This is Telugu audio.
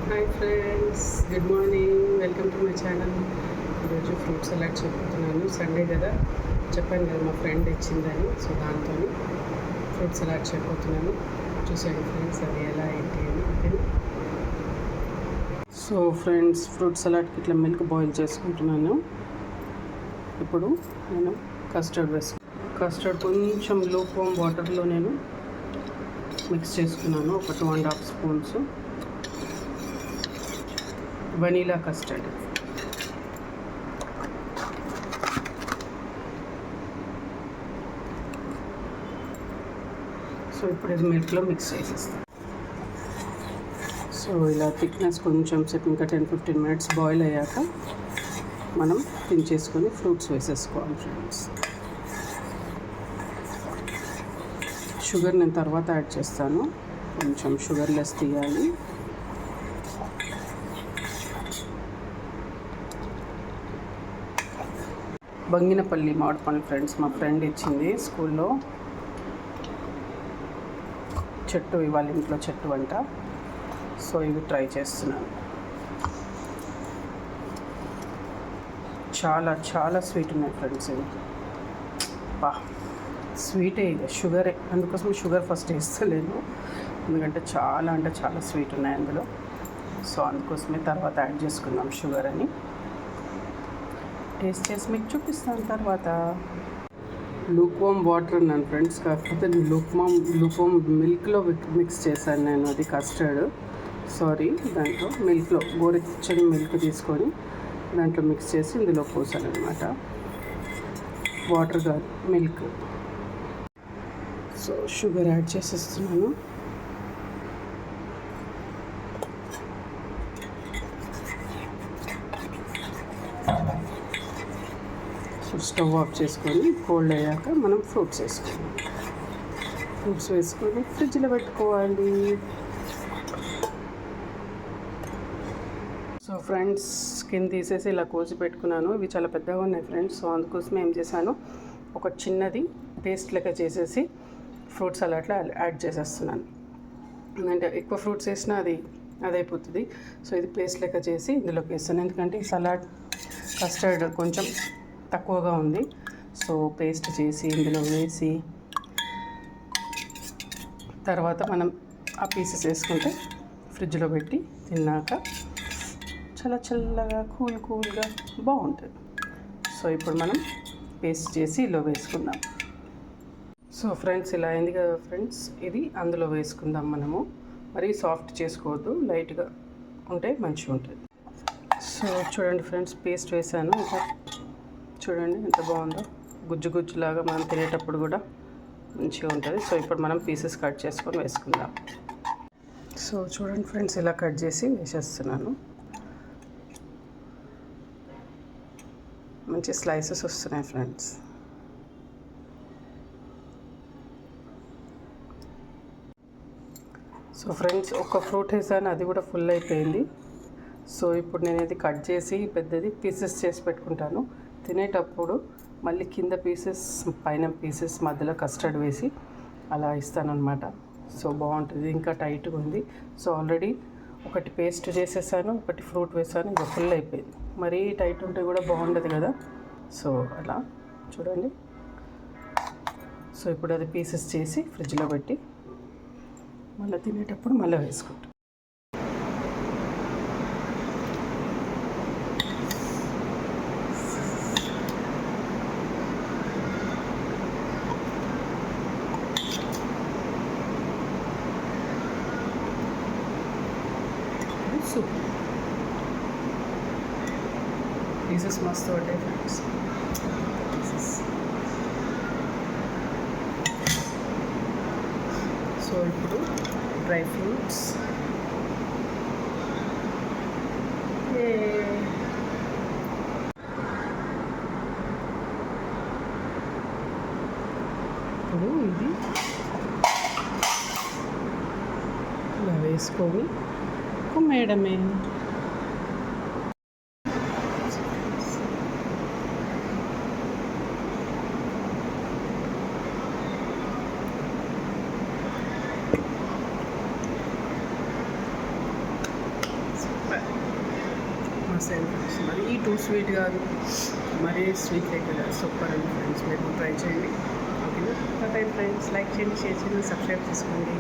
Hi friends, good morning. Welcome to my channel. ఈరోజు ఫ్రూట్ సలాడ్ చెప్పుతున్నాను. సండే కదా, చెప్పాను కదా మా ఫ్రెండ్ ఇచ్చిందని. సో దాంతో ఫ్రూట్ సలాడ్ చెప్పబోతున్నాను. చూసాను ఫ్రెండ్స్ అది ఎలా ఏంటి అని. ఓకే. సో ఫ్రెండ్స్, ఫ్రూట్ సలాడ్కి ఇట్లా మిల్క్ బాయిల్ చేసుకుంటున్నాను. ఇప్పుడు నేను కస్టర్డ్ కొంచెం లూక్ వాటర్లో నేను మిక్స్ చేసుకున్నాను. ఒక 2.5 స్పూన్స్ వనీలా కస్టర్డ్. సో ఇప్పుడు ఇది మిల్క్లో మిక్స్ చేసేస్తాం. సో ఇలా థిక్నెస్ కొంచెం సేపు ఇంకా 10-15 మినిట్స్ బాయిల్ అయ్యాక మనం దించేసుకొని ఫ్రూట్స్ వేసేసుకోవాలి ఫ్రెండ్స్. షుగర్ నేను తర్వాత యాడ్ చేస్తాను. కొంచెం షుగర్ లెస్ తీయాలి. బంగినపల్లి మామిడి పండు ఫ్రెండ్స్, మా ఫ్రెండ్ ఇచ్చింది స్కూల్లో. చెట్టు ఇవాళ ఇంట్లో చెట్టు అంట. సో ఇవి ట్రై చేస్తున్నాను. చాలా చాలా స్వీట్ ఉన్నాయి ఫ్రెండ్స్. ఇవి స్వీటే, ఇది షుగరే. అందుకోసం షుగర్ ఫస్ట్ వేస్తలేను, ఎందుకంటే చాలా అంటే చాలా స్వీట్ ఉన్నాయి అందులో. సో అందుకోసమే తర్వాత యాడ్ చేసుకుందాం షుగర్ అని. టేస్ట్ చేసి మీకు చూపిస్తాను తర్వాత. లూక్వామ్ వాటర్ అన్నాను ఫ్రెండ్స్, కాకపోతే లూక్వామ్ మిల్క్లో మిక్స్ చేశాను నేను. అది కస్టర్డ్, సారీ, దాంట్లో మిల్క్లో గోరువెచ్చని మిల్క్ తీసుకొని దాంట్లో మిక్స్ చేసి ఇందులో పోసాను అనమాట. వాటర్ కాదు, మిల్క్. సో షుగర్ యాడ్ చేసేస్తున్నాను. స్టవ్ ఆఫ్ చేసుకొని కోల్డ్ అయ్యాక మనం ఫ్రూట్స్ వేసుకొని ఫ్రిడ్జ్లో పెట్టుకోవాలి. సో ఫ్రెండ్స్, స్కిన్ తీసేసి ఇలా కోసి పెట్టుకున్నాను. ఇవి చాలా పెద్దగా ఉన్నాయి ఫ్రెండ్స్. సో అందుకోసమే ఏం చేశాను, ఒక చిన్నది పేస్ట్ లెక్క చేసేసి ఫ్రూట్ సలాడ్లో యాడ్ చేసేస్తున్నాను. ఎందుకంటే ఎక్కువ ఫ్రూట్స్ వేసినా అదైపోతుంది. సో ఇది పేస్ట్ లెక్క చేసి ఇందులోకి వేస్తాను. ఎందుకంటే ఈ సలాడ్ కస్టర్డ్ కొంచెం తక్కువగా ఉంది. సో పేస్ట్ చేసి ఇందులో వేసి తర్వాత మనం ఆ పీసెస్ వేసుకుంటే ఫ్రిడ్జ్లో పెట్టి తిన్నాక చాలా చల్లగా కూల్గా బాగుంటుంది. సో ఇప్పుడు మనం పేస్ట్ చేసి ఇలా వేసుకుందాం. సో ఫ్రెండ్స్, ఇలా అయింది కదా ఫ్రెండ్స్. ఇది అందులో వేసుకుందాం మనము. మరీ సాఫ్ట్ చేసుకోవద్దు, లైట్గా ఉంటే మంచిగా ఉంటుంది. సో చూడండి ఫ్రెండ్స్, పేస్ట్ వేసాను. ఇంకా చూడండి ఎంత బాగుందో, గుజ్జులాగా మనం తినేటప్పుడు కూడా మంచిగా ఉంటుంది. సో ఇప్పుడు మనం పీసెస్ కట్ చేసుకొని వేసుకుందాం. సో చూడండి ఫ్రెండ్స్, ఇలా కట్ చేసి వేసేస్తున్నాను. మంచి స్లైసెస్ వస్తున్నాయి ఫ్రెండ్స్. సో ఫ్రెండ్స్, ఒక ఫ్రూట్ వేసాను, అది కూడా ఫుల్ అయిపోయింది. సో ఇప్పుడు నేను ఇది కట్ చేసి పెద్దది పీసెస్ చేసి పెట్టుకుంటాను. తినేటప్పుడు మళ్ళీ కింద పీసెస్, పైన పీసెస్, మధ్యలో కస్టర్డ్ వేసి అలా ఇస్తానన్నమాట. సో బాగుంటుంది. ఇంకా టైట్గా ఉంది. సో ఆల్రెడీ ఒకటి పేస్ట్ చేసేసాను, ఒకటి ఫ్రూట్ వేసాను, ఇంకా ఫుల్ అయిపోయింది. మరీ టైట్ ఉంటే కూడా బాగుండదు కదా. సో అలా చూడండి. సో ఇప్పుడు అది పీసెస్ చేసి ఫ్రిడ్జ్లో పెట్టి మళ్ళీ తినేటప్పుడు మళ్ళీ వేసుకుంటాం. పీసెస్ మస్తు ఉంటాయి ఫ్రెండ్స్. సో ఇప్పుడు డ్రై ఫ్రూట్స్, ఇప్పుడు ఇది ఇలా వేసుకొని కుమ్మేయడమే. అయ్యింది ఫ్రెండ్స్. మరి టూ స్వీట్ కాదు, మరీ స్వీట్ లేకుండా సూపర్ అండి ఫ్రెండ్స్. మీరు ట్రై చేయండి. ఓకేనా? ఫ్రెండ్స్ లైక్ చేయండి, షేర్ చేయండి, సబ్స్క్రైబ్ చేసుకోండి.